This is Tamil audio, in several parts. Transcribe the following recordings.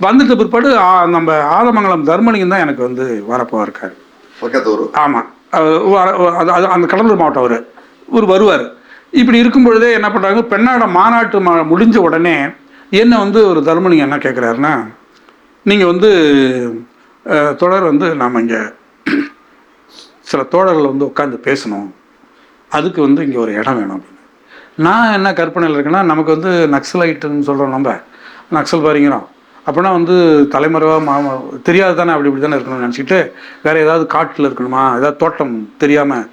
வந்துட்ட பிற்பாடு நம்ம ஆலமங்கலம் தர்மலிங்கம் தான் எனக்கு வந்து வரப்போ இருக்காரு. பக்கத்தூர். ஆமாம், அந்த கடலூர் மாவட்டம் இவர் வருவார். இப்படி இருக்கும் பொழுதே என்ன பண்ணுறாங்க, பெண்ணாட மாநாட்டு முடிஞ்ச உடனே என்ன வந்து ஒரு தர்மலிங்கம் என்ன கேட்குறாருன்னா, நீங்கள் வந்து தொடர் வந்து நாம் இங்கே சில தோழர்கள் வந்து உட்காந்து பேசணும், அதுக்கு வந்து இங்கே ஒரு இடம் வேணும் அப்படின்னு. நான் என்ன கற்பனையில் இருக்கேன்னா, நமக்கு வந்து நக்சலைட்டுன்னு சொல்கிறோம், நம்ம நக்சல் பாரிங்கிறோம், அப்படின்னா வந்து தலைமறைவாக தெரியாது தானே, அப்படி இப்படி தானே இருக்கணும்னு நினச்சிக்கிட்டு வேறு ஏதாவது காட்டில் இருக்கணுமா, ஏதாவது தோட்டம் தெரியாமல்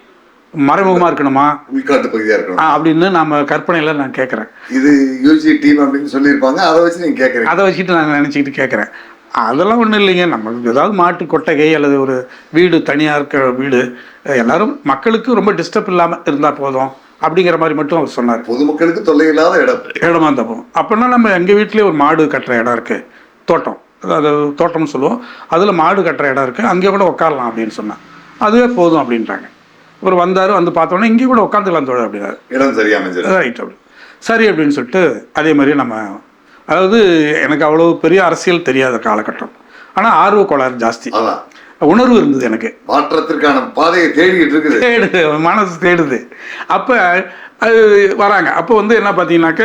மறைமுகமாக இருக்கணுமா, உள்காட்டு பகுதியாக இருக்கணும் அப்படின்னு நம்ம கற்பனையில் நான் கேட்குறேன். இது யூஜி டீம் அப்படின்னு சொல்லியிருப்பாங்க, அதை வச்சு நீங்கள் கேட்குறேன். அதை வச்சுட்டு நான் நினச்சிக்கிட்டு கேட்குறேன். அதெல்லாம் ஒன்றும் இல்லைங்க, நமக்கு ஏதாவது மாட்டு கொட்டகை அல்லது ஒரு வீடு, தனியாக இருக்க வீடு, எல்லாரும் மக்களுக்கு ரொம்ப டிஸ்டர்ப் இல்லாமல் இருந்தால் போதும் அப்படிங்கிற மாதிரி மட்டும் அவர் சொன்னார். பொதுமக்களுக்கு தொல்லை இல்லாத இடமா இருந்தால் போதும். அப்படின்னா நம்ம எங்கள் வீட்டிலே ஒரு மாடு கட்டுற இடம் இருக்குது, தோட்டம், அது தோட்டம்னு சொல்லுவோம், அதில் மாடு கட்டுற இடம் இருக்குது, அங்கே கூட உட்காரலாம் அப்படின்னு சொன்னான். அதுவே போதும் அப்படின்றாங்க. அப்புறம் வந்தார், வந்து பார்த்தோன்னே இங்கே கூட உட்காந்துக்கலாம் தோழர் அப்படின்னாரு. இடம் சரியாக ரைட் அப்படி சரி அப்படின்னு சொல்லிட்டு அதே மாதிரி நம்ம, அதாவது எனக்கு அவ்வளோ பெரிய அரசியல் தெரியாத காலகட்டம், ஆனால் ஆர்வ கோளாறு ஜாஸ்தி, உணர்வு இருந்தது எனக்கு, மாற்றத்திற்கான பாதையை தேடிக்கிட்டு இருக்குது, தேடுது மனசு தேடுது. அப்போ அது வராங்க. அப்போ வந்து என்ன பார்த்தீங்கன்னாக்க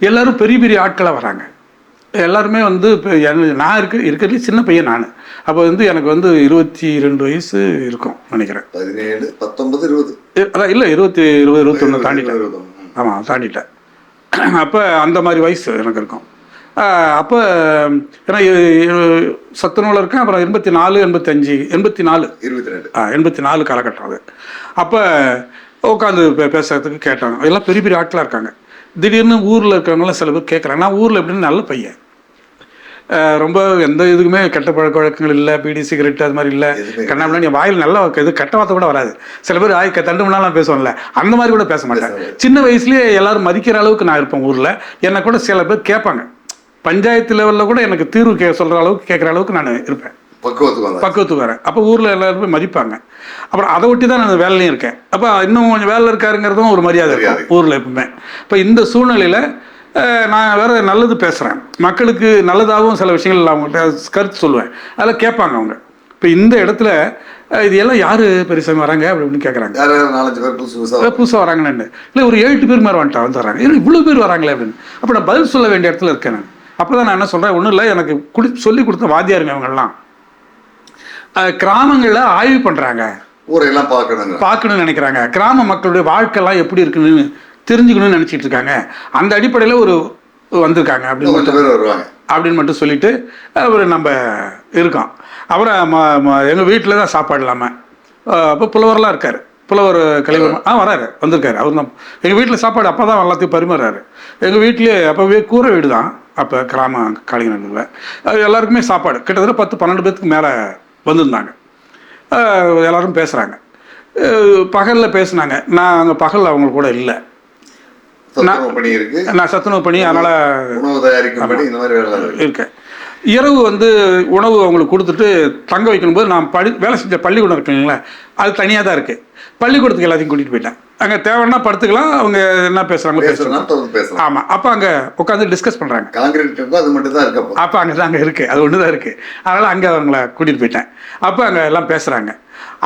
எல்லோரும் பெரிய பெரிய ஆட்களாக வராங்க. எல்லாருமே வந்து இப்போ நான் இருக்கிறது சின்ன பையன் நான். அப்போ வந்து எனக்கு வந்து 22 வயசு இருக்கும் நினைக்கிறேன். 17, 19, 20 அதான் இல்லை 20, 21 தாண்டிட்டேன். ஆமாம் தாண்டிட்டேன். அப்போ அந்த மாதிரி வயசு எனக்கு இருக்கும். அப்போ ஏன்னா சத்துணவில் இருக்கேன். அப்புறம் 84, 85, 84, 84 காலகட்டம் அது. அப்போ உட்காந்து பேசுறதுக்கு கேட்டாங்க. எல்லாம் பெரிய பெரிய ஆட்களாக இருக்காங்க. திடீர்னு ஊரில் இருக்கிறவங்களாம் சில பேர் கேட்குறாங்க. நான் ஊரில் எப்படின்னு நல்ல பையன், ரொம்ப எந்த இதுக்குமே கெட்ட பழக்க வழக்கங்கள் இல்லை, பீடி சிகரெட் அது மாதிரி இல்லை, கண்ணாமலாம் நீ வாயில் நல்லா இது கெட்ட வார்த்தை கூட வராது. சில பேர் தண்டு முன்னாலாம் பேசுவாங்கல்ல, அந்த மாதிரி கூட பேச மாட்டேன். சின்ன வயசுலேயே எல்லாரும் மதிக்கிற அளவுக்கு நான் இருப்பேன் ஊரில். என்னை கூட சில பேர் கேட்பாங்க, பஞ்சாயத்து லெவலில் கூட எனக்கு தீர்வு சொல்கிற அளவுக்கு கேட்குற அளவுக்கு நான் இருப்பேன், பக்குவத்துக்கு வரேன். அப்போ ஊரில் எல்லாருமே மதிப்பாங்க. அப்புறம் அதை ஒட்டி தான் நான் வேலையும் இருக்கேன். அப்போ இன்னும் கொஞ்சம் வேலை இருக்காருங்கிறதும் ஒரு மரியாதை இருக்கும் ஊரில் எப்பவுமே. இப்போ இந்த சூழ்நிலையில் நான் வேறு நல்லது பேசுகிறேன், மக்களுக்கு நல்லதாகவும் சில விஷயங்கள் அவங்கள்ட்ட கருத்து சொல்லுவேன், அதெல்லாம் கேட்பாங்க அவங்க. இப்போ இந்த இடத்துல இது எல்லாம் யார் பெருசாக வராங்க அப்படின்னு கேட்குறாங்க. 4-5 பேர் புதுசாக வராங்கன்னு இல்லை, ஒரு 7-8 பேர் மாதிரி வந்துடுறாங்க. ஏன்னா இவ்வளோ பேர் வராங்களே அப்படின்னு. அப்போ நான் பதில் சொல்ல வேண்டிய இடத்துல இருக்கேன் நான். அப்போ தான் நான் என்ன சொல்கிறேன், ஒன்றும் இல்லை, எனக்கு சொல்லி கொடுத்த வாத்தியாருங்க அவங்கெல்லாம் கிராமங்களில் ஆய்வு பண்ணுறாங்க, ஊரையெல்லாம் பார்க்கணும்னு நினைக்கிறாங்க, கிராம மக்களுடைய வாழ்க்கைலாம் எப்படி இருக்குன்னு தெரிஞ்சுக்கணும்னு நினச்சிட்டு இருக்காங்க. அந்த அடிப்படையில் ஒரு வந்திருக்காங்க அப்படின்னு மட்டும் சொல்லிட்டு அப்புறம் நம்ம இருக்கோம். அப்புறம் எங்கள் வீட்டில் தான் சாப்பாடு இல்லாமல், அப்போ புலவரெலாம் இருக்கார், புலவர் கலைவர் வராரு, வந்திருக்காரு. அவர் தான் எங்கள் வீட்டில் சாப்பாடு அப்போ தான் எல்லாத்தையும் பரிமாறாரு. எங்கள் வீட்லேயே அப்போவே கூரை வீடு தான், அப்போ கிராம காளிங்கநல்லூரில் எல்லாருக்குமே சாப்பாடு கிட்டத்தட்ட 10-12 பேருக்கு மேலே வந்திருந்தாங்க. எல்லோரும் பேசுகிறாங்க. பகலில் பேசுனாங்க. நான் அங்கே பகல் அவங்க கூட இல்லை, நான் சத்துணவு பணி, அதனால் இருக்கேன். இரவு வந்து உணவு அவங்களுக்கு கொடுத்துட்டு தங்க வைக்கணும் போது நான் வேலை செஞ்ச பள்ளிக்கூடம் இருக்குங்களா, அது தனியாக தான் இருக்குது. பள்ளிக்கூடத்துக்கு எல்லாத்தையும் கூட்டிகிட்டு போயிட்டேன். அங்கே தேவைன்னா படுத்துக்கலாம், அவங்க என்ன பேசுகிறாங்க. ஆமாம், அப்போ அங்கே உட்காந்து டிஸ்கஸ் பண்ணுறாங்க. அது மட்டும் தான் இருக்கு. அப்போ அங்கே தான் அங்கே இருக்குது, அது ஒன்று தான் இருக்குது. அதனால் அங்கே அவங்கள கூட்டிகிட்டு போயிட்டேன். அப்போ அங்கே எல்லாம் பேசுகிறாங்க.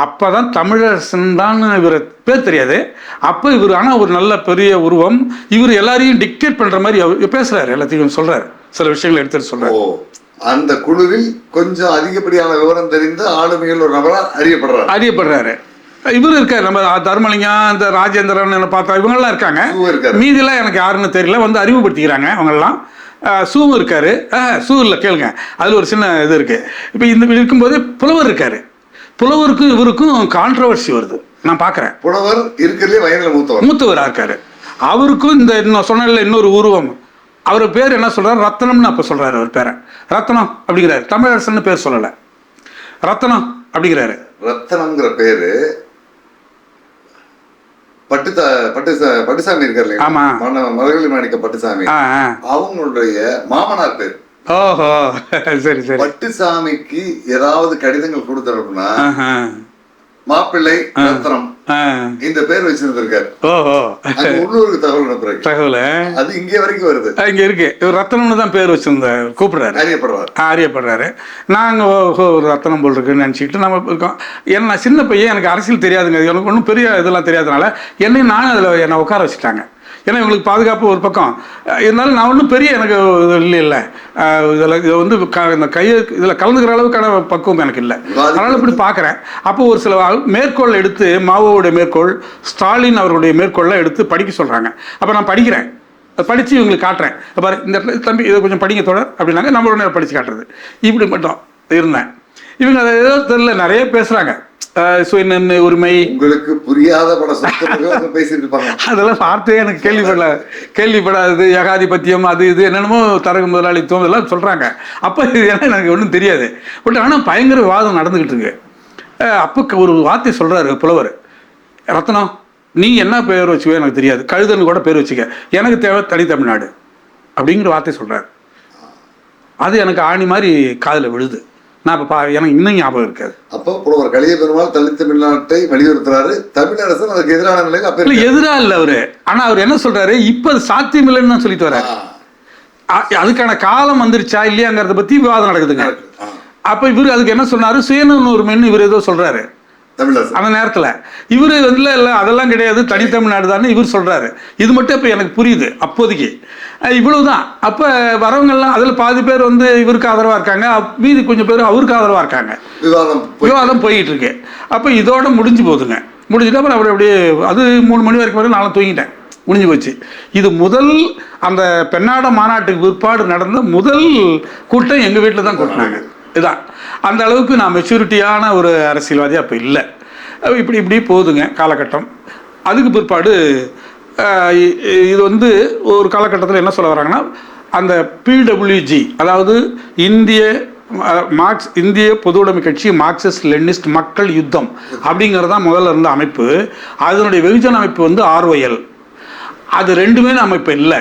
அப்போ தான் தமிழரசன் தான் இவர் பேர் தெரியாது. அப்போ இவர் ஆனால் ஒரு நல்ல பெரிய உருவம், இவர் எல்லாரையும் டிக்டேட் பண்ணுற மாதிரி அவர் பேசுகிறாரு, எல்லாத்தையும் சொல்கிறாரு, சில விஷயங்களை எடுத்துகிட்டு சொல்கிறார். அந்த குழுவில் கொஞ்சம் அதிகப்படியான விவரம் தெரிந்த ஆளுமைகள் ஒரு நபராக அறியப்படுறாரு. இவர் இருக்கார், நம்ம தர்மலிங்கம், இந்த ராஜேந்திரன் பார்த்தா இவங்கெல்லாம் இருக்காங்க. மீதிலாம் எனக்கு யாருன்னு தெரியல, வந்து அறிமுகப்படுத்திக்கிறாங்க அவங்கெல்லாம். சூவும் இருக்காரு. சூ இல்லை கேளுங்க, அதில் ஒரு சின்ன இது இருக்குது. இப்போ இந்த இருக்கும்போது புலவர் இருக்கார். புலவருக்கும் இவருக்கும் கான்ட்ரவர்சி வருது, நான் பார்க்குறேன். புலவர் இருக்கிறதுலே வயதில் மூத்தவராக இருக்காரு. அவருக்கும் இந்த இன்னும் சொன்னல இன்னொரு உருவம், அவர் பேர் என்ன சொல்கிறார், ரத்னம்னு அப்போ சொல்கிறாரு. அவர் பேரை ரத்னம் அப்படிங்கிறாரு. தமிழரசன் பேர் சொல்லலை, ரத்னம் அப்படிங்கிறாரு. ரத்னம்ங்கிற பேரு பட்டுசாமி இருக்காரு. ஆமா, மரகழி மாணிக்க பட்டுசாமி, அவங்களுடைய மாமனார் பேர். ஓஹோ, சரி சரி. பட்டுசாமிக்கு ஏதாவது கடிதங்கள் கொடுத்தா மாப்பிள்ளை ரத்னம் இந்த பேர் வச்சிருந்திருக்காரு. ஓஹோ, உள்ளூருக்கு தகவல் அனுப்புறாரு. தகவல் அது இங்கே வரைக்கும் வருது. இங்க இருக்கு. இவர் ரத்தனம்னு தான் பேர் வச்சிருந்த கூப்பிடுறாரு, அறியப்படுறாரு. நாங்க ஒரு ரத்தனம் போல் இருக்குன்னு நினச்சிக்கிட்டு நம்ம இருக்கோம். ஏன்னா நான் சின்ன பையன், எனக்கு அரசியல் தெரியாதுங்க, எனக்கு ஒன்றும் பெரிய இதெல்லாம் தெரியாதனால என்னையும் நானும் அதில் என்னை உட்கார வச்சுட்டாங்க. ஏன்னா இவங்களுக்கு பாதுகாப்பு ஒரு பக்கம் இருந்தாலும் நான் ஒன்றும் பெரிய எனக்கு இல்லை இதில் வந்து இந்த கையை இதில் கலந்துக்கிற அளவுக்கான பக்குவம் எனக்கு இல்லை. அதனால் இப்படி பார்க்குறேன். அப்போ ஒரு சில மேற்கோள் எடுத்து, மாவோவுடைய மேற்கோள், ஸ்டாலின் அவர்களுடைய மேற்கோள்லாம் எடுத்து படிக்க சொல்கிறாங்க. அப்போ நான் படிக்கிறேன், படித்து இவங்களுக்கு காட்டுறேன். பாரு இந்த இடத்துல தம்பி இதை கொஞ்சம் படிங்க தொடர் அப்படின்னாங்க. நம்மளோட படித்து காட்டுறது இப்படி மட்டும் இருந்தேன். இவங்க அதை ஏதோ தெரியல, நிறைய பேசுகிறாங்க. சுயநன்மை, உரிமை, உங்களுக்கு புரியாத பேசிட்டு இருப்பாங்க. அதெல்லாம் வார்த்தையே எனக்கு கேள்விப்படாது. ஏகாதிபத்தியம், அது இது என்னென்னமோ, தரகு முதலாளித்துவம் இதெல்லாம் சொல்கிறாங்க. அப்போ இது எனக்கு ஒன்றும் தெரியாது. பட் ஆனால் பயங்கர விவாதம் நடந்துக்கிட்டு இருக்கு. அப்போ ஒரு வார்த்தை சொல்கிறாரு புலவர், ரத்னம் நீ என்ன பேர் வச்சுக்கோ எனக்கு தெரியாது, கழுதன்னு கூட பேர் வச்சுக்க, எனக்கு தேவை தனித்தமிழ்நாடு அப்படிங்கிற வார்த்தை சொல்கிறாரு. அது எனக்கு ஆணி மாதிரி காதில் விழுது. நான் இப்போ எனக்கு இன்னும் ஞாபகம் இருக்காது. அப்போ புலவர் கலிய பெருமாள் தனித்தமிழ்நாட்டை வலியுறுத்துறாரு. தமிழரசன் அதுக்கு எதிரான நிலையில் அப்போ எதிராக இல்லை அவரு. ஆனால் அவர் என்ன சொல்றாரு, இப்போ அது சாத்தியம் இல்லைன்னு தான் சொல்லிட்டு வர்றாரு. அதுக்கான காலம் வந்துருச்சா இல்லையாங்கிறத பத்தி விவாதம் நடக்குதுங்க. அப்போ இவர் அதுக்கு என்ன சொன்னாரு, சுயநல உரிமைன்னு இவர் ஏதோ சொல்றாரு அந்த நேரத்தில். இவர் வந்து இல்லை அதெல்லாம் கிடையாது, தனித்தமிழ்நாடு தானே இவர் சொல்கிறாரு. இது மட்டும் இப்போ எனக்கு புரியுது அப்போதைக்கு. இவ்வளவுதான். அப்போ வரவங்கெல்லாம் அதில் பாதி பேர் வந்து இவருக்கு ஆதரவாக இருக்காங்க, மீதி கொஞ்சம் பேர் அவருக்கு ஆதரவாக இருக்காங்க. விவாதம் போயிட்டு இருக்கு. அப்போ இதோட முடிஞ்சு போகுதுங்க. முடிஞ்சுட்டு அப்புறம் அப்படி அப்படியே அது 3 மணி வரைக்கும் நானும் தூங்கிட்டேன், முடிஞ்சு போச்சு. இது முதல் அந்த பெண்ணாட மாநாட்டுக்கு பிற்பாடு நடந்த முதல் கூட்டம் எங்கள் வீட்டில் தான் கூட்டினாங்க. இதான் அந்த அளவுக்கு நான் மெச்சூரிட்டியான ஒரு அரசியல்வாதி அப்போ இல்லை. இப்படி போகுதுங்க காலகட்டம். அதுக்கு பிற்பாடு இது வந்து ஒரு காலகட்டத்தில் என்ன சொல்ல வராங்கன்னா, அந்த PWG, அதாவது இந்திய பொதுவுடைமை கட்சி மார்க்சிஸ்ட் லெனினிஸ்ட் மக்கள் யுத்தம் அப்படிங்கிறது தான் முதல்ல இருந்த அமைப்பு. அதனுடைய வெகுஜன அமைப்பு வந்து RYL. அது ரெண்டுமே நம்ம இப்போ இல்லை,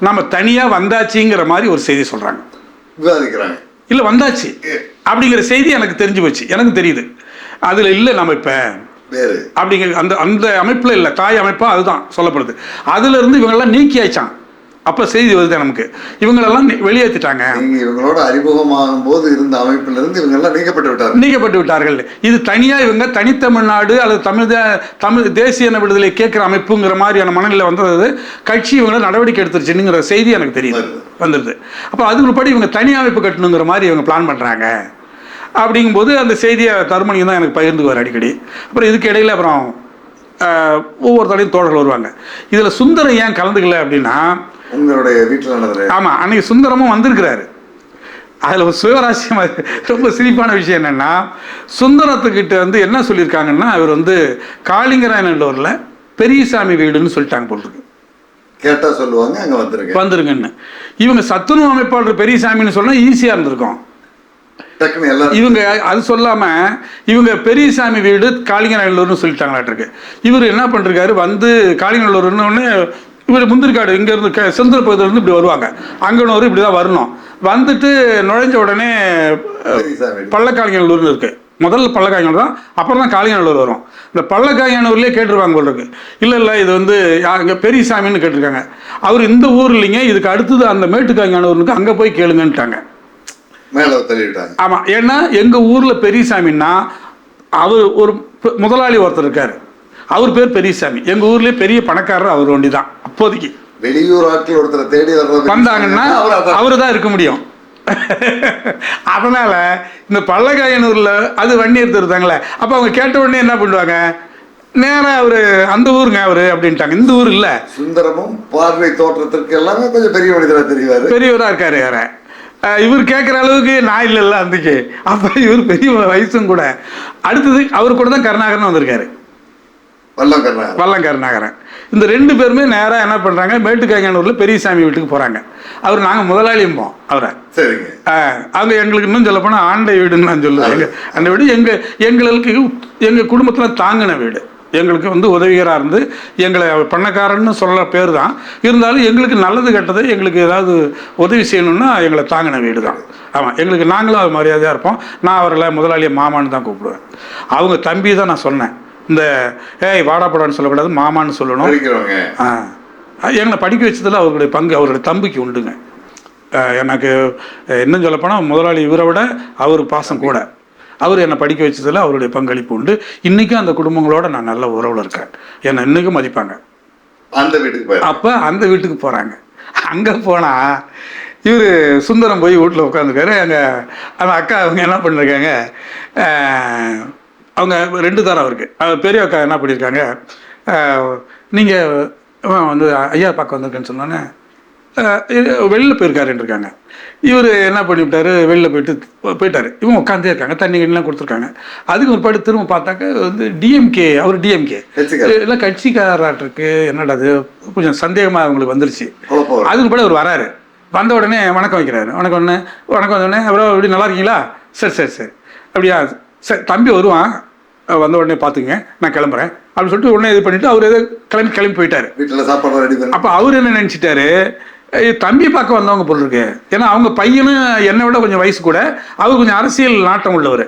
நம்ம தனியாக வந்தாச்சுங்கிற மாதிரி ஒரு செய்தி சொல்கிறாங்க, விவாதிக்கிறாங்க. இல்லை வந்தாச்சு அப்படிங்கிற செய்தி எனக்கு தெரிஞ்சு போச்சு, எனக்கு தெரியுது. அதில் இல்லை நம்ம இப்போ அப்படிங்கிற அந்த அமைப்பில் இல்லை, தாய் அமைப்பாக அதுதான் சொல்லப்படுது. அதுலேருந்து இவங்கெல்லாம் நீக்கி ஆயிச்சான். அப்போ செய்தி வருது நமக்கு, இவங்களெல்லாம் வெளியேற்றிட்டாங்க. இவங்களோட அறிமுகமாகும் போது இருந்த அமைப்பிலிருந்து இவங்கெல்லாம் நீக்கப்பட்டு விட்டார்கள். இது தனியாக இவங்க தனித்தமிழ்நாடு அல்லது தமிழ் தேசிய விடுதலை கேட்குற அமைப்புங்கிற மாதிரியான மனநிலை வந்தது. கட்சி இவங்கள நடவடிக்கை எடுத்துருச்சுங்கிற செய்தி எனக்கு தெரியுது, வந்துடுது. அப்போ அதுக்குள்ளப்படி இவங்க தனி அமைப்பு கட்டணுங்கிற மாதிரி இவங்க பிளான் பண்ணுறாங்க. அப்படிங்கும்போது அந்த செய்தியை தருமணியும் தான் எனக்கு பகிர்ந்துக்குவார் அடிக்கடி. அப்புறம் இதுக்கு இடையில் அப்புறம் ஒவ்வொரு தடையும் தோழர்கள் வருவாங்க. இதில் சுந்தரம் ஏன் கலந்துக்கல அப்படின்னா, உங்களுடைய வீட்டில் நடந்தது. ஆமாம், அன்னைக்கு சுந்தரமும் வந்திருக்கிறாரு. அதில் ஒரு சுயராசியம் ரொம்ப சிரிப்பான விஷயம் என்னென்னா, சுந்தரத்துக்கிட்ட வந்து என்ன சொல்லியிருக்காங்கன்னா, இவர் வந்து காளிங்கராயநல்லூரில் பெரியசாமி வீடுன்னு சொல்லிட்டாங்க போட்டிருக்கு. கேட்டால் சொல்லுவாங்க அங்கே வந்துருங்கன்னு. இவங்க சத்துணவு அமைப்பாளர் பெரியசாமின்னு சொன்னால் ஈஸியாக இருந்திருக்கும். இவங்க அது சொல்லாம இவங்க பெரியசாமி வீடு காளிங்கநல்லூர்னு சொல்லிட்டாங்களாட்டிருக்கு. இவர் என்ன பண்ணிருக்காரு, வந்து காளிங்கநல்லூர்னு இவர் முந்திரிக்காடு இங்கேருந்து செந்திர பகுதியிலேருந்து இப்படி வருவாங்க, அங்கனூர் இப்படி தான் வரணும். வந்துட்டு நுழைஞ்ச உடனே பள்ளக்காளிங்கநல்லூர்னு இருக்கு. முதல்ல பள்ளக்காயனூர் தான், அப்புறம் தான் காளிங்கநல்லூர் வரும். இந்த பள்ளக்காயனூர்லேயே கேட்டுருவாங்க போல் இருக்கு. இல்லை இது வந்து இங்கே பெரியசாமின்னு கேட்டிருக்காங்க. அவர் இந்த ஊர் இல்லைங்க, இதுக்கு அடுத்தது அந்த மேட்டுக்காயனூருக்கு, அங்கே போய் கேளுங்கன்ட்டாங்க. ஆமாம், ஏன்னா எங்கள் ஊரில் பெரியசாமின்னா அவர் ஒரு முதலாளி ஒருத்தர் இருக்கார், அவர் பேர் பெரியசாமி. எங்கள் ஊர்லேயே பெரிய பணக்காரர் அவர் ஒண்டி தான். அப்போதைக்கு வெளியூர் ஆட்கள் ஒருத்தரை தேடி வந்தாங்கன்னா அவரு தான் இருக்க முடியும். அதனால இந்த பள்ளக்காயனூரில் அது வன்னியர் திருத்தாங்களே, அப்போ அவங்க கேட்ட உடனே என்ன பண்ணுவாங்க, நேராக அவரு அந்த ஊருங்க அவரு அப்படின்ட்டாங்க. இந்த ஊர் இல்லை. சுந்தரமும் பார்வை தோற்றத்திற்கு எல்லாமே கொஞ்சம் பெரிய மனிதராக தெரிவார், பெரியவராக இருக்காரு. வேற இவர் கேட்குற அளவுக்கு நான் இல்லைல்ல அன்றைக்கு. அப்போ இவர் பெரிய வயசும் கூட. அடுத்தது அவர் கூட தான் கருணாகரன் வந்திருக்காரு, வல்லம் கருணாகரன். இந்த 2 பேருமே நேராக என்ன பண்ணுறாங்க, மேட்டுக்காயனூரில் பெரியசாமி வீட்டுக்கு போகிறாங்க. அவர் நாங்கள் முதலாளியும்போம் அவரை. சரிங்க. அவங்க எங்களுக்கு இன்னும் சொல்ல போனால் ஆண்டை வீடுன்னு நான் சொல்லுவேன். அந்த வீடு எங்கள் குடும்பத்தில் தாங்கின வீடு. எங்களுக்கு வந்து உதவிகராக இருந்து எங்களை பண்ணக்காரன்னு சொல்ல பேர் தான் இருந்தாலும், எங்களுக்கு நல்லது கெட்டது எங்களுக்கு ஏதாவது உதவி செய்யணும்னா எங்களை தாங்கின வீடு தான். ஆமாம், எங்களுக்கு நாங்களும் அது மரியாதையாக இருப்போம். நான் அவர்களை முதலாளியை மாமான்னு தான் கூப்பிடுவேன். அவங்க தம்பி தான் நான் சொன்னேன். இந்த ஏய் வாடாப்படான்னு சொல்லக்கூடாது, மாமான்னு சொல்லணும். படிக்கிறவங்க. எங்களை படிக்க வச்சதில் அவர்களுடைய பங்கு அவருடைய தம்பிக்கு உண்டுங்க. எனக்கு இன்னும் சொல்லப்போனால் முதலாளி இவரை விட அவர் பாசம் கூட. அவர் என்னை படிக்க வச்சதில் அவருடைய பங்களிப்பு உண்டு. இன்றைக்கும் அந்த குடும்பங்களோட நான் நல்ல உறவில் இருக்கேன். என்னை இன்றைக்கும் மதிப்பாங்க. அந்த வீட்டுக்கு அப்போ அந்த வீட்டுக்கு போகிறாங்க. அங்கே போனால் இவர் சுந்தரம் போய் வீட்டில் உட்காந்துருக்காரு. அந்த அக்கா அவங்க என்ன பண்ணிருக்காங்க, அவங்க 2 தரம் அவருக்கு. பெரிய அக்கா என்ன பண்ணியிருக்காங்க, நீங்கள் வந்து ஐயா பார்க்க வந்திருக்கேன்னு சொன்னோன்னே வெளியில் போயிருக்காருன்னு இருக்காங்க. இவர் என்ன பண்ணிவிட்டார், வெளியில் போயிட்டார். இவங்க உட்காந்தே இருக்காங்க, தண்ணி கண்ணெலாம் கொடுத்துருக்காங்க. அதுக்கு ஒரு பாடு திரும்ப பார்த்தாக்க வந்து டிஎம்கே, அவர் டிஎம்கே இல்லை கட்சிக்காராட்டிருக்கு. என்னடா அது கொஞ்சம் சந்தேகமாக அவங்களுக்கு வந்துருச்சு. அதுக்கு பாடு அவர் வராரு. வந்த உடனே வணக்கம் வைக்கிறாரு. வணக்கம் வந்தோடனே அப்புறம் எப்படி நல்லா இருக்கீங்களா, சரி அப்படியா, சரி தம்பி வருவான், வந்த உடனே பார்த்துங்க, நான் கிளம்புறேன் அப்படின்னு சொல்லிட்டு உடனே இது பண்ணிவிட்டு அவர் எதோ கிளம்பி போயிட்டார். வீட்டில் சாப்பாடு ரெடி பண்ணி. அப்போ அவர் என்ன நினச்சிட்டாரு, தம்பி பார்க்க வந்தவங்க போல் இருக்கு. ஏன்னா அவங்க பையனும் என்னை விட கொஞ்சம் வயசு கூட, அவர் கொஞ்சம் அரசியல் நாட்டம் உள்ளவர்,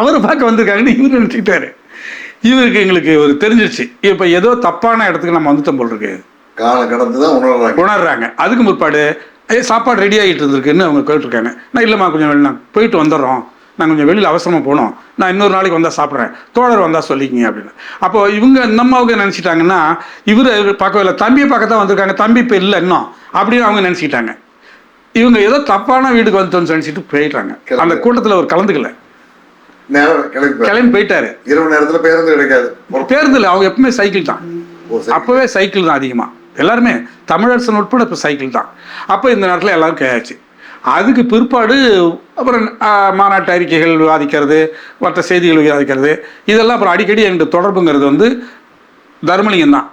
அவரை பார்க்க வந்திருக்காங்கன்னு இவர் நினச்சிக்கிட்டாரு. இவருக்கு எங்களுக்கு ஒரு தெரிஞ்சிருச்சு, இப்போ ஏதோ தப்பான இடத்துக்கு நம்ம வந்துட்டோம் போல் இருக்கு. காலம் கடந்து தான் உணர்றாங்க. அதுக்கு முற்பாடு சாப்பாடு ரெடி ஆகிட்டு இருந்திருக்குன்னு அவங்க கேட்டிருக்காங்க. நான் இல்லைம்மா கொஞ்சம் வெளியில் போயிட்டு வந்துடுறோம், நான் கொஞ்சம் வெளியில் அவசரமாக போகணும், நான் இன்னொரு நாளைக்கு வந்தால் சாப்பிட்றேன், தோழர் வந்தால் சொல்லிக்கிங்க அப்படின்னு. அப்போது இவங்க நம்மவுக்கு நினச்சிட்டாங்கன்னா இவர் பார்க்கவே இல்லை, தம்பியை பார்க்க தான் வந்திருக்காங்க, தம்பி இப்போ இல்லை இன்னும் அப்படின்னு அவங்க நினச்சிக்கிட்டாங்க. இவங்க ஏதோ தப்பான வீட்டுக்கு வந்துட்டோன்னு நினச்சிட்டு போயிட்டாங்க. அந்த கூட்டத்தில் அவர் கலந்துக்கல, கிளம்பி போயிட்டாரு. இரவு நேரத்தில் பேருந்து கிடைக்காது. பேருந்தில் அவங்க எப்பவுமே சைக்கிள் தான், அப்போவே சைக்கிள் தான் அதிகமாக, எல்லாருமே தமிழரசன் உட்பட இப்போ சைக்கிள் தான். அப்போ இந்த நேரத்தில் எல்லாரும் கேயாச்சு. அதுக்கு பிற்பாடு அப்புறம் மாநாட்டு அறிக்கைகள் விவாதிக்கிறது, மற்ற செய்திகள் விவாதிக்கிறது, இதெல்லாம் அப்புறம் அடிக்கடி எங்களுக்கு தொடர்புங்கிறது வந்து தர்மலிங்கம் தான்.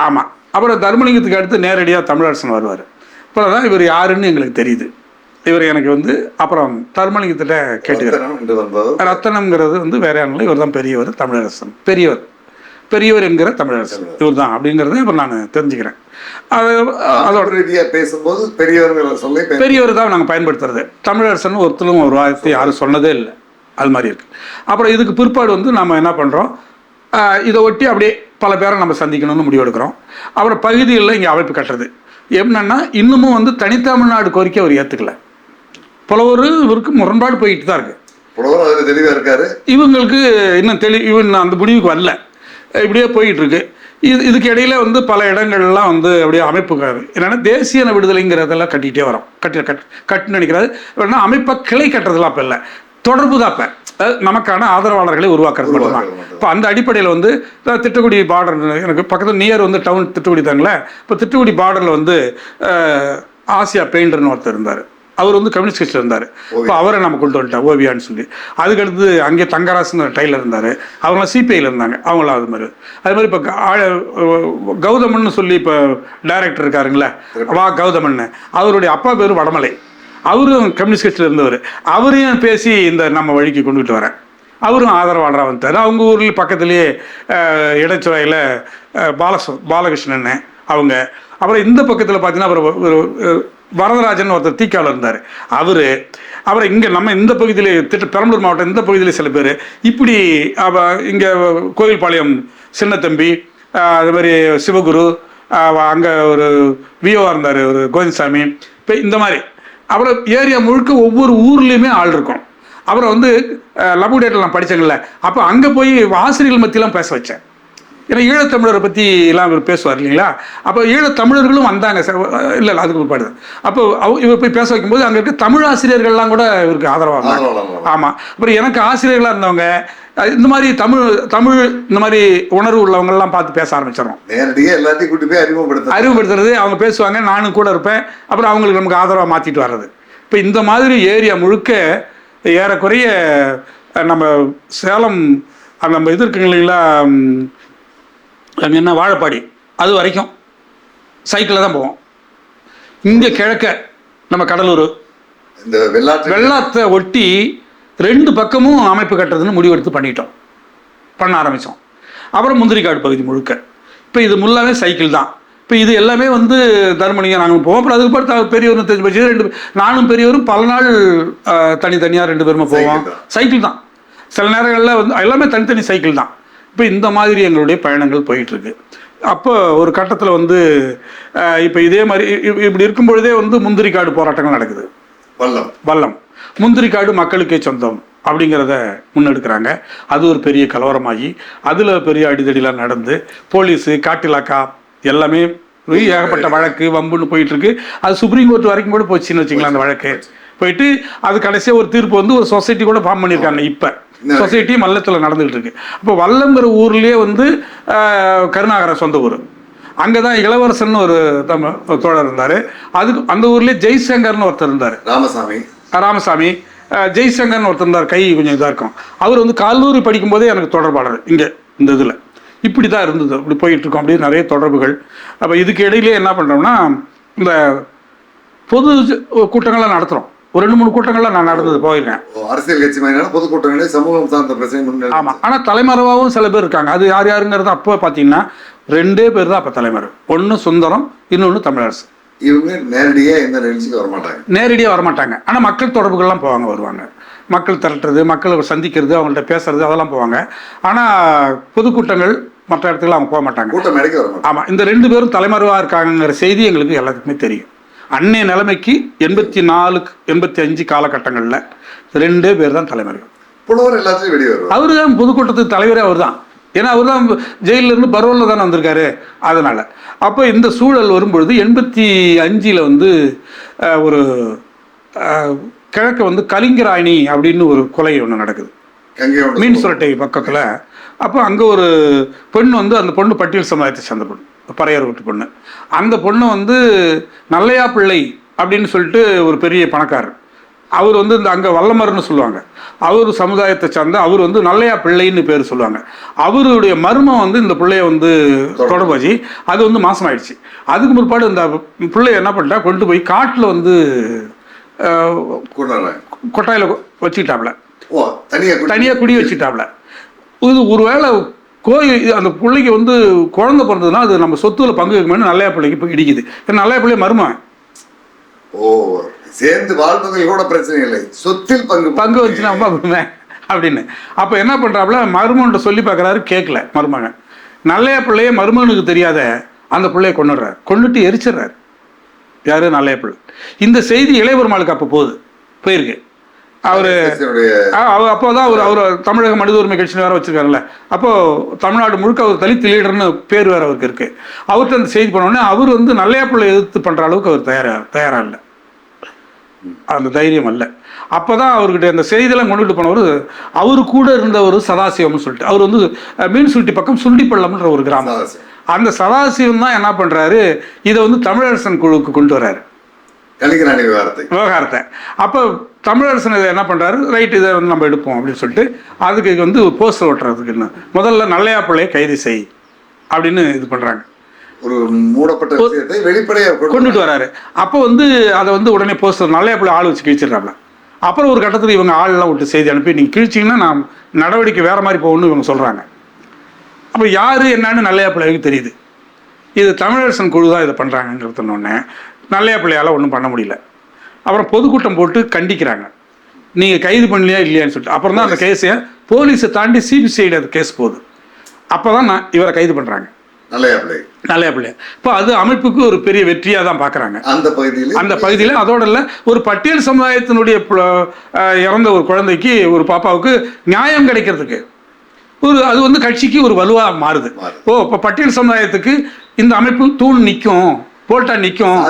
ஆமாம். அப்புறம் தர்மலிங்கத்துக்கு அடுத்து நேரடியாக தமிழரசன் வருவார். அப்புறம் தான் இவர் யாருன்னு எங்களுக்கு தெரியுது. இவர் எனக்கு வந்து அப்புறம் தர்மலிங்கத்திட்ட கேட்டுக்கிறேன். ரத்தனம்ங்கிறது வந்து வேற யாரும் இல்லை, இவர் தான் பெரியவர், தமிழரசன் பெரியவர் என்கிற தமிழரசன் இவர் தான் அப்படிங்கிறத இப்போ நான் தெரிஞ்சுக்கிறேன். அதோட ரீதியாக பேசும்போது பெரியவர் தான் நாங்கள் பயன்படுத்துறது. தமிழரசன் ஒருத்தரும் ஒரு வார்த்தை யாரும் சொன்னதே இல்லை, அது மாதிரி இருக்குது. அப்புறம் இதுக்கு பிற்பாடு வந்து நம்ம என்ன பண்ணுறோம், இதை ஒட்டி அப்படியே பல பேரை நம்ம சந்திக்கணும்னு முடிவெடுக்கிறோம். அப்புறம் பகுதிகளில் இங்கே அமைப்பு கட்டுறது என்னன்னா, இன்னமும் வந்து தனித்தமிழ்நாடு கோரிக்கை அவர் ஏற்றுக்கல. புலவர் இவருக்கு முரண்பாடு போயிட்டு தான் இருக்கு. புலவர் தெளிவாக இருக்காரு, இவங்களுக்கு இன்னும் இவன் அந்த முடிவுக்கு வரல, இப்படியே போயிட்டு இருக்கு. இதுக்கு இடையில வந்து பல இடங்கள்லாம் வந்து அப்படியே அமைப்புக்காரு என்னன்னா தேசிய விடுதலைங்கிறதெல்லாம் கட்டிகிட்டே வரோம். கட்டு நினைக்கிறாரு. அமைப்பை கிளை கட்டுறதுலாம் இப்போ இல்லை, தொடர்பு தான். இப்போ நமக்கான ஆதரவாளர்களை உருவாக்குறது மட்டும்தான். இப்போ அந்த அடிப்படையில் வந்து திட்டுக்குடி பார்டர், எனக்கு பக்கத்தில் நியர் வந்து டவுன் திட்டுக்குடி தாங்களே. இப்போ திட்டுக்குடி பார்டரில் வந்து ஆசியா பெயிண்டர்னு ஒருத்தர் இருந்தார். அவர் வந்து கம்யூனிஸ்ட் கட்சியில் இருந்தார். இப்போ அவரை நம்ம கொண்டு வந்துட்டோம் ஓவியான்னு சொல்லி. அதுக்கடுத்து அங்கே தங்கராசுன்னு டைலர் இருந்தார், அவங்களாம் சிபிஐயில் இருந்தாங்க, அவங்களாம் அது மாதிரி இப்போ கௌதமன்னு சொல்லி இப்போ டைரக்டர் இருக்காருங்களே கௌதமன், அவருடைய அப்பா பேர் வடமலை, அவரும் கம்யூனிஸ்ட் கட்சியில் இருந்தவர். அவரையும் பேசி இந்த நம்ம வழிக்கு கொண்டுகிட்டு வரேன். அவரும் ஆதரவாளராக வந்துட்டார். அவங்க ஊரில் பக்கத்துலேயே இடைச்சுறையில் பாலகிருஷ்ணன் அவங்க. அப்புறம் இந்த பக்கத்தில் பார்த்தீங்கன்னா அப்புறம் வரதராஜன் ஒருத்தர் தீக்காவில் இருந்தார் அவர். அப்புறம் இங்கே நம்ம இந்த பகுதியிலே பெரம்பலூர் மாவட்டம் இந்த பகுதியிலே சில பேர் இப்படி இங்கே கோயில்பாளையம் சின்னத்தம்பி, அது மாதிரி சிவகுரு, அங்கே ஒரு விஓவாக இருந்தார் ஒரு கோவிந்தசாமி, இப்போ இந்த மாதிரி. அப்புறம் ஏரியா முழுக்க ஒவ்வொரு ஊர்லேயுமே ஆள் இருக்கும். அப்புறம் வந்து லபுடேட்டில் நான் படித்தேங்கல்ல, அப்போ அங்கே போய் ஆசிரியர்கள் மத்தியெல்லாம் பேச வச்சேன். ஏன்னா ஈழத்தமிழரை பற்றி எல்லாம் இவர் பேசுவார் இல்லைங்களா. அப்போ ஈழத்தமிழர்களும் வந்தாங்க, இல்லை அதுக்கு பிற்பாடு. அப்போ இவர் போய் பேச வைக்கும்போது அங்கே இருக்க தமிழ் ஆசிரியர்கள்லாம் கூட இவருக்கு ஆதரவாக. ஆமாம். அப்புறம் எனக்கு ஆசிரியர்களாக இருந்தவங்க இந்த மாதிரி தமிழ் இந்த மாதிரி உணர்வு உள்ளவங்கெல்லாம் பார்த்து பேச ஆரம்பிச்சிடறோம். நேரடியாக எல்லாத்தையும் கூட்டி போய் அறிமுகப்படுத்துறது, அவங்க பேசுவாங்க, நானும் கூட இருப்பேன். அப்புறம் அவங்களுக்கு நமக்கு ஆதரவாக மாற்றிட்டு வர்றது. இப்போ இந்த மாதிரி ஏரியா முழுக்க ஏறக்குறைய நம்ம சேலம் நம்ம இது இருக்குங்க இல்லைங்களா, அங்கே என்ன வாழைப்பாடி, அது வரைக்கும் சைக்கிளில் தான் போவோம். இங்கே கிழக்க நம்ம கடலூர் இந்த வெள்ளாத்தை ஒட்டி 2 பக்கமும் அமைப்பு கட்டுறதுன்னு முடிவெடுத்து பண்ண ஆரம்பித்தோம். அப்புறம் முந்திரிக்காடு பகுதி முழுக்க இப்போ இது முல்லாமே சைக்கிள் தான். இப்போ இது எல்லாமே வந்து தர்மலிங்கம் நாங்கள் போவோம். அப்புறம் அதுக்கு பார்த்து பெரியவரும் தெரிஞ்சு போச்சு. நானும் பெரியவரும் பல நாள் தனித்தனியாக 2 பேருமே போவோம். சைக்கிள் தான். சில நேரங்களில் வந்து எல்லாமே தனித்தனி சைக்கிள் தான். இப்போ இந்த மாதிரி எங்களுடைய பயணங்கள் போயிட்டுருக்கு. அப்போ ஒரு கட்டத்தில் வந்து இப்போ இதே மாதிரி இப்படி இருக்கும் பொழுதே வந்து முந்திரி காடு போராட்டங்கள் நடக்குது. வல்லம் முந்திரி காடு மக்களுக்கே சொந்தம் அப்படிங்கிறத முன்னெடுக்கிறாங்க. அது ஒரு பெரிய கலவரமாகி அதில் பெரிய அடிதடிலாம் நடந்து போலீஸு காட்டிலாக்கா எல்லாமே ஏகப்பட்ட வழக்கு வம்புன்னு போயிட்டுருக்கு. அது சுப்ரீம் கோர்ட் வரைக்கும் கூட போச்சுன்னு வச்சுக்கலாம். அந்த வழக்கு போயிட்டு அது கடைசியாக ஒரு தீர்ப்பு வந்து ஒரு சொசைட்டி கூட ஃபார்ம் பண்ணியிருக்காங்க. இப்போ சொசைட்டி மல்லத்தில் நடந்துகிட்டு இருக்கு. அப்போ வல்லங்கிற ஊர்லேயே வந்து கருணாகரன் சொந்த ஊர். அங்கே தான் இளவரசன் ஒரு தோழர் இருந்தார். அதுக்கு அந்த ஊர்லேயே ஜெய்சங்கர்னு ஒருத்தர் இருந்தார். ராமசாமி ஜெய்சங்கர்னு ஒருத்தர் இருந்தார். கை கொஞ்சம் இதாக இருக்கும். அவர் வந்து கல்லூரி படிக்கும்போதே எனக்கு தொடர்பாளர் இங்கே இந்த இதில். இப்படி தான் இருந்தது. இப்படி போயிட்டுருக்கோம். அப்படியே நிறைய தொடர்புகள். அப்போ இதுக்கு இடையிலே என்ன பண்ணுறோம்னா இந்த பொது கூட்டங்கள்லாம் நடத்துகிறோம். ஒரு 2-3 கூட்டங்கள்லாம் நான் நடந்தது போயிருக்கேன். அரசியல் கட்சி மாதிரியான பொதுக்கூட்டங்களே சமூகம் சார்ந்த பிரச்சனை. ஆமாம். ஆனால் தலைமறைவாகவும் சில பேர் இருக்காங்க. அது யார் யாருங்கிறது அப்போ பார்த்தீங்கன்னா 2 பேர் தான் அப்போ தலைமறை. ஒன்று சுந்தரம், இன்னொன்று தமிழரசு. இவங்க நேரடியாக எந்த நிகழ்ச்சிக்கு வரமாட்டாங்க. நேரடியாக வரமாட்டாங்க. ஆனால் மக்கள் தொடர்புகள்லாம் வருவாங்க. மக்கள் திரட்டுறது, மக்களை சந்திக்கிறது, அவங்கள்ட்ட பேசுறது அதெல்லாம் போவாங்க. ஆனால் பொதுக்கூட்டங்கள் மற்ற இடத்துல அவங்க போக மாட்டாங்க. கூட்டம் மேடைக்கு வரமாட்டாங்க. ஆமாம். இந்த 2 பேரும் தலைமறைவாக இருக்காங்கிற செய்தி எங்களுக்கு எல்லாத்துக்குமே தெரியும். அன்னைய நிலைமைக்கு 84-85 காலகட்டங்களில் 2 பேர் தான் தலைமறைவு. புலவர் எல்லாத்தையும் வெளியே வருவார். அவரு தான் பொதுக்கூட்டத்துக்கு தலைவரே அவர் தான். ஏன்னா அவர் தான் ஜெயிலிருந்து பரோலில் தானே வந்திருக்காரு. அதனால் அப்போ இந்த சூழல் வரும்பொழுது 85 வந்து ஒரு கிழக்கு வந்து கலிங்கராயணி அப்படின்னு ஒரு கொலை ஒன்று நடக்குது மீன் சுரட்டை பக்கத்தில். அப்போ அங்கே ஒரு பெண் வந்து அந்த பொண்ணு பட்டியல் சமுதாயத்தை சேர்ந்த பொண்ணு, பறையர் வீட்டு பொண்ணு. அந்த பொண்ணு வந்து நல்லையா பிள்ளை அப்படின்னு சொல்லிட்டு ஒரு பெரிய பணக்காரர். அவர் வந்து இந்த அங்கே வல்லமர்னு சொல்லுவாங்க. அவர் சமுதாயத்தை சார்ந்த அவர் வந்து நல்லையா பிள்ளைன்னு பேர் சொல்லுவாங்க. அவருடைய மர்மம் வந்து இந்த பிள்ளைய வந்து தொடர்பாச்சு. அது வந்து மாசமாயிடுச்சு. அதுக்கு முற்பாடு இந்த பிள்ளைய என்ன பண்ணிட்டா கொண்டு போய் காட்டில் வந்து கொட்டாயில் வச்சுக்கிட்டாப்ல, தனியாக குடி வச்சுக்கிட்டாப்ல. இது ஒருவேளை கோயில் அந்த பிள்ளைக்கு வந்து குழந்தை பிறந்ததுன்னா அது நம்ம சொத்துல பங்கு வைக்கணும்னு நல்லையா பிள்ளைக்கு போய் இடிக்குது. ஏன்னா நல்லையா பிள்ளை மருமன் சேர்ந்து வாழ்வதில் கூட பிரச்சனை இல்லை, சொத்தில் பங்கு வச்சுனா அப்படின்னு. அப்போ என்ன பண்ணுறாப்புல மருமன்ட்ட சொல்லி பார்க்குறாரு, கேட்கல மருமகன். நல்லையா பிள்ளைய மருமகனுக்கு தெரியாத அந்த பிள்ளைய கொண்டுடுறாரு, கொண்டுட்டு எரிச்சிடுறாரு. யாரு? நல்லையா பிள்ளை. இந்த செய்தி இளையபெருமாளுக்கு அப்போ போயிருக்கு. அவர் அப்போதான் அவர் தமிழக மனித உரிமை கட்சி வேற வச்சிருக்காருல்ல. அப்போ தமிழ்நாடு முழுக்க அவர் தலித் லீடர்னு பேர் வேற அவருக்கு இருக்கு. அவர்கிட்ட அந்த செய்தி பண்ணோடனே அவர் வந்து நல்லையா பிள்ளை எதிர்த்து பண்ற அளவுக்கு அவர் தயாரா இல்லை, அந்த தைரியம் அல்ல. அப்போதான் அவர்கிட்ட அந்த செய்தியெல்லாம் கொண்டுட்டு போனவர் அவரு கூட இருந்த ஒரு சதாசிவம்னு சொல்லிட்டு, அவர் வந்து மீன் சுருட்டி பக்கம் சுண்டிப்பள்ளம்ன்ற ஒரு கிராமம். அந்த சதாசிவம் தான் என்ன பண்றாரு, இதை வந்து தமிழரசன் குழுவுக்கு கொண்டு வர்றாரு விவகாரத்தை. அப்போ தமிழரசன் இதை என்ன பண்ணுறாரு, ரைட் இதை வந்து நம்ம எடுப்போம் அப்படின்னு சொல்லிட்டு அதுக்கு வந்து போஸ்டர் ஓட்டுறதுக்கு முதல்ல நல்லையா பிள்ளையை கைது செய் அப்படின்னு இது பண்ணுறாங்க. ஒரு மூடப்பட்ட விஷயத்தை வெளிப்படையாக கொண்டுட்டு வராரு. அப்போ வந்து அதை வந்து உடனே போஸ்டர் நல்லையா பிள்ளை ஆள் வச்சு கிழிச்சிடுறாங்க. அப்புறம் ஒரு கட்டத்தில் இவங்க ஆள்லாம் விட்டு செய்தி அனுப்பி நீங்கள் கிழிச்சிங்கன்னா நான் நடவடிக்கை வேறு மாதிரி போகணும்னு இவங்க சொல்கிறாங்க. அப்போ யார் என்னன்னு நல்லையா பிள்ளைக்கு தெரியுது. இது தமிழரசன் குழு தான் இதை பண்ணுறாங்கங்கிறதுனோடனே நல்லையா பிள்ளையால் ஒன்றும் பண்ண முடியல. அப்புறம் பொதுக்கூட்டம் போட்டு கண்டிக்கிறாங்க, நீங்கள் கைது பண்ணலையா இல்லையான்னு சொல்லிட்டு. அப்புறம் தான் அந்த கேஸை போலீஸை தாண்டி சிபிசிஐடி அது கேஸ் போகுது. அப்போ தான் இவரை கைது பண்ணுறாங்க, நல்லையா பிள்ளை. இப்போ அது அமைப்புக்கு ஒரு பெரிய வெற்றியாக தான் பார்க்குறாங்க அந்த பகுதியில். அதோட இல்லை, ஒரு பட்டியல் சமுதாயத்தினுடைய இறந்த ஒரு குழந்தைக்கு, ஒரு பாப்பாவுக்கு நியாயம் கிடைக்கிறதுக்கு அது வந்து கட்சிக்கு ஒரு வலுவாக மாறுது. இப்போ பட்டியல் சமுதாயத்துக்கு இந்த அமைப்பு தூண் நிற்கும், போட்டா நிற்கும்,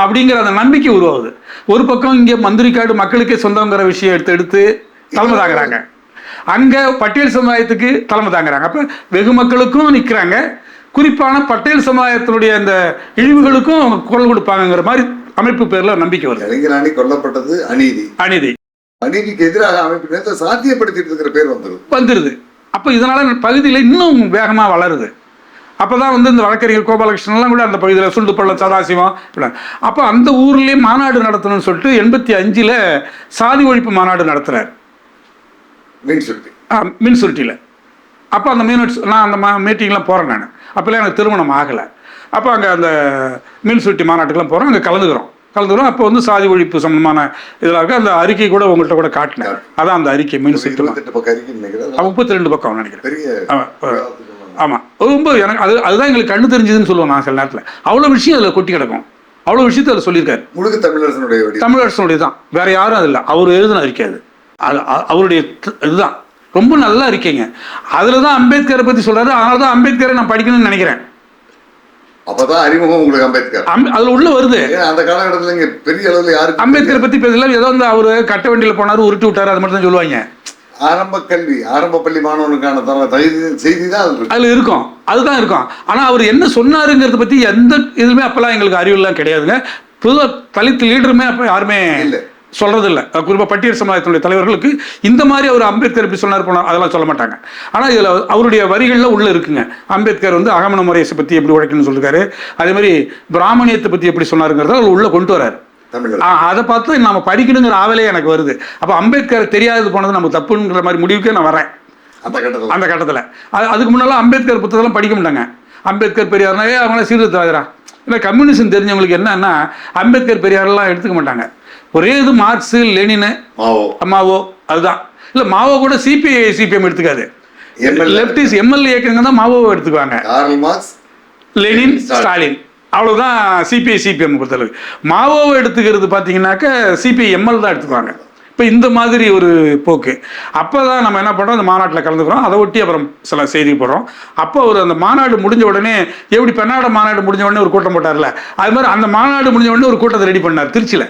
அப்படிங்கிற அந்த நம்பிக்கை உருவாகுது. ஒரு பக்கம் இங்கே மந்திரிக்காடு மக்களுக்கே சொந்தங்கிற விஷயம் எடுத்து தலைமை தாங்குறாங்க, அங்கே பட்டியல் சமுதாயத்துக்கு தலைமை தாங்குறாங்க. அப்போ வெகு மக்களுக்கும் நிற்கிறாங்க, குறிப்பான பட்டியல் சமுதாயத்தினுடைய அந்த இழிவுகளுக்கும் அவங்க குரல் கொடுப்பாங்கிற மாதிரி அமைப்பு பேரில் நம்பிக்கை வருது. இளைஞரணி கொல்லப்பட்டது அநீதிக்கு எதிராக அமைப்பு சாத்தியப்படுத்திட்டு இருக்கிற பேர் வந்துருது. அப்போ இதனால பகுதியில் இன்னும் வேகமாக வளருது. அப்போதான் வந்து இந்த வழக்கறிஞர் கோபாலகிருஷ்ணன்லாம் கூட அந்த பகுதியில் சுண்டுப்பள்ளம் சதாசிவம். அப்போ அந்த ஊர்லேயே மாநாடு நடத்தணும்னு சொல்லிட்டு 85 சாதி ஒழிப்பு மாநாடு நடத்துகிறார் மீன் சுருட்டியில். அப்போ அந்த நான் அந்த மீட்டிங்லாம் போகிறேன். நான் அப்போல்லாம் எனக்கு திருமணம் ஆகலை. அப்போ அங்கே அந்த மீன் சுருட்டி மாநாட்டுக்கெல்லாம் போகிறோம், அங்கே கலந்துக்கிறோம். கலந்துக்கிறோம். அப்போ வந்து சாதி ஒழிப்பு சம்பந்தமான இதெல்லாம் இருக்கு. அந்த அறிக்கை கூட உங்கள்கிட்ட கூட காட்டினேன். அதான் அந்த அறிக்கை மீன் சுத்தமாக 28 பக்கம் அறிக்கை நினைக்கிறேன். 32 பக்கம் நினைக்கிறேன். பெரிய ஆமாம், ரொம்ப எனக்கு அதுதான் எங்களுக்கு கண்ணு தெரிஞ்சதுன்னு சொல்லுவேன் நான் சில நேரத்தில். அவ்வளோ விஷயம் அதில் கொட்டி கிடக்கும். அவ்வளோ விஷயத்தை அதில் சொல்லியிருக்காரு. முழுக்க தமிழரசனுடைய தான், வேற யாரும் அது இல்லை. அவர் எழுதின அறிக்கை அது அவருடைய இதுதான் ரொம்ப நல்லா இருக்கீங்க. அதில் தான் அம்பேத்கரை பற்றி சொல்கிறாரு. அதனால தான் அம்பேத்கரை நான் படிக்கணும்னு நினைக்கிறேன். அப்பதான் அறிமுகம் உங்களுக்கு அம்பேத்கர் அதில் உள்ள வருது. அந்த காலகட்டத்தில் இங்கே பெரிய அளவில் யாருக்கு அம்பேத்கரை பற்றி பேசல. ஏதோ வந்து அவர் கட்ட வண்டியில் போனார், உருட்டி விட்டார், அது மட்டும் தான் சொல்லுவாங்க. ஆரம்ப பள்ளி மாணவனுக்கான செய்தி தான் அதில் இருக்கும். அதுதான் இருக்கும். ஆனால் அவர் என்ன சொன்னாருங்கிறத பற்றி எந்த இதுவுமே அப்போல்லாம் எங்களுக்கு அறிவுலாம் கிடையாதுங்க. பொதுவாக தலித் லீடருமே அப்போ யாருமே இல்லை சொல்கிறதில்ல. குறிப்பாக பட்டியல் சமுதாயத்தினுடைய தலைவர்களுக்கு இந்த மாதிரி அவர் அம்பேத்கர் எப்படி சொன்னார் போனார் அதெல்லாம் சொல்ல மாட்டாங்க. ஆனால் இதில் அவருடைய வரிகளில் உள்ளே இருக்குங்க. அம்பேத்கர் வந்து அகமண முறையை பற்றி எப்படி உழைக்கணும்னு சொல்லியிருக்காரு. அதே மாதிரி பிராமணியத்தை பற்றி எப்படி சொன்னாருங்கிறத அவர் உள்ளே கொண்டு வராரு. அதை பார்த்து நம்ம படிக்கணுங்கிற ஆவலே எனக்கு வருது. அப்போ அம்பேத்கர் தெரியாது போனது நம்ம தப்புங்கிற மாதிரி முடிவுக்கே நான் வரேன் அந்த கட்டத்தில். அதுக்கு முன்னெல்லாம் அம்பேத்கர் புத்தகம்லாம் படிக்க மாட்டாங்க. அம்பேத்கர் பெரியார்னாவே அவங்கள சீர்திருத்தவாதிரா இல்லை கம்யூனிசம் தெரிஞ்சவங்களுக்கு என்னன்னா அம்பேத்கர் பெரியாரெல்லாம் எடுத்துக்க மாட்டாங்க. ஒரே இது மார்க்ஸு லெனினு மாவோ அதுதான். இல்லை மாவோ கூட சிபிஎம் எடுத்துக்காது. லெப்டிஸ்ட் எம்எல்ஏ இயக்கங்க தான் மாவோவை எடுத்துக்குவாங்க. லெனின் ஸ்டாலின் அவ்வளோதான். சிபிஎம் பொறுத்தளவு மாவோவை எடுத்துக்கிறது பார்த்தீங்கன்னாக்க சிபிஎம்எல் தான் எடுத்துக்குவாங்க. இப்போ இந்த மாதிரி ஒரு போக்கு. அப்போ தான் நம்ம என்ன பண்ணுறோம், அந்த மாநாட்டில் கலந்துக்கிறோம். அதை ஒட்டி அப்புறம் சில செய்தி போடுறோம். அப்போ ஒரு அந்த மாநாடு முடிஞ்ச உடனே எப்படி பெண்ணாட மாநாடு முடிஞ்ச உடனே ஒரு கூட்டம் போட்டார்ல, அது மாதிரி அந்த மாநாடு முடிஞ்ச உடனே ஒரு கூட்டத்தை ரெடி பண்ணார் திருச்சியில்.